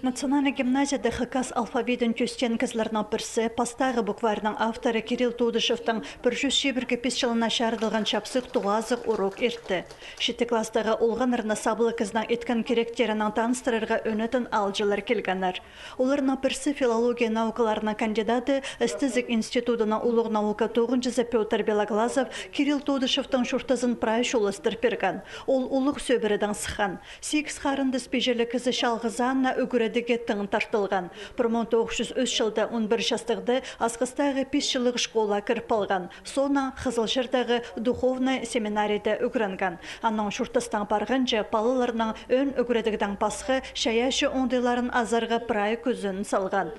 Национальный гимназияда хакас алфавитін көстен кізлерінің бірсі, пастағы букварының авторы Кирилл Тодышевтың 101 жылына шардылған чапсық туғазық урок ертті. Шеті кластағы олғанырына сабылы кіздің еткен керектерінің таныстырырға өнетін алжылар келгенер. Оларына бірсі филология наукаларына кандидаты Эстезик институтына улық наука 9-сы Петр Белоглазов Кирилл Тодышевтың шуртызын прай шолыстыр берген. Ол улық сөбірідің сыхан. 8 қарынды спежелі кізі шалғызанна үгіредіге тың тартылған. 1903 жылда 11 жастықты асқыстағы 5 жылық школа кіріп алған. Сона Қызылжырдағы духовный семинарияда үгірінген. Анның шуртыстан барғанша балаларының өн үгіредігдің басқы шаяшы ондайларын азарға прай көзін салған.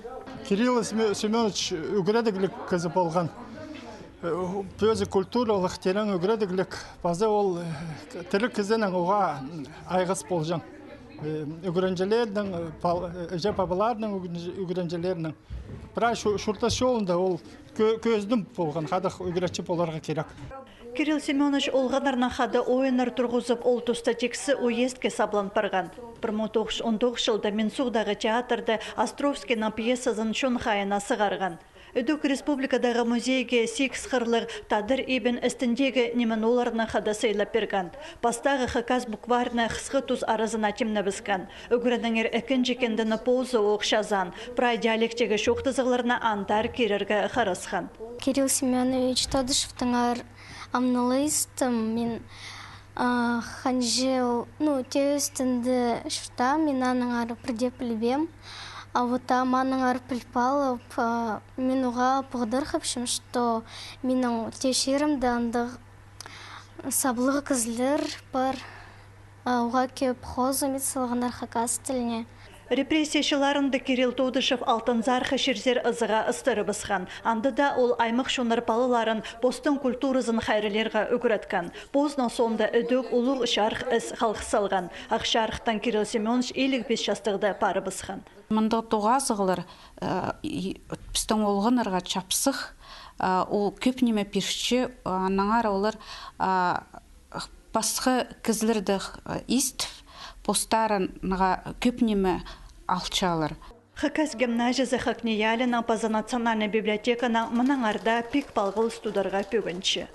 Кирилл Семенович үгіредіглік кізі болған. Пөзі культуралық терен үгіредіглік базы ол тілі кізінің оға айғыз болжан. Үгіренжелердің, жа бабалардың үгіренжелерінің. Бірақ шұртас жолында ол көздің болған, қадық үгіретші боларға керек. Кирилл Семенович олғанарына қады ойынар тұрғызып ол тұста тексі уездке саблан барған. 1919 жылда Менсуғдағы театрды Островскийның пьесасын Шонхайына сығарған. Үдік республикадағы музейге 8 қырлық тадыр ебін істіндегі немен оларына қада сыйлап берген. Бастағы хакас букварны қысқы тұз арызына темні бізген. Үгірініңер әкін жекендіні позы оқшазан. Прай диалектегі шоқтызығыларына антар керерге қарасқан. Кирилл Семенович Тодышевтың амналыстым мен ханжел, теөстінді шырта мен аның ары бірдеп білбем. А вот маның ары припалып, мен оға бұғдар қапшым, что менің тешерімді андық саблығы кізлер бар, оға кеп қозы метсілғандар хакас тіліне. Репрессияшыларында Кирилл Тодышев алтынзарқы шерзер ызыға ыстыры бысқан. Анды да ол аймық шонар балыларын бостың культурызын хайрелерға үгіреткен. Бозның сонда үдік ұлық шарқ іс қалқы салған. Ақ шарқтан Кирилл Семенович 55 жастығды пары бысқан. Мұнда тоғазығылар пістің олғынырға чапсық, ол көп неме перші, анаңар олар басқы кізлерді истів, постарынға көп неме алчалар. Хакас гимназиясы Хакниялина Паза национальной библиотеканың мұнаңарда пек балғыл стударға пөгінші.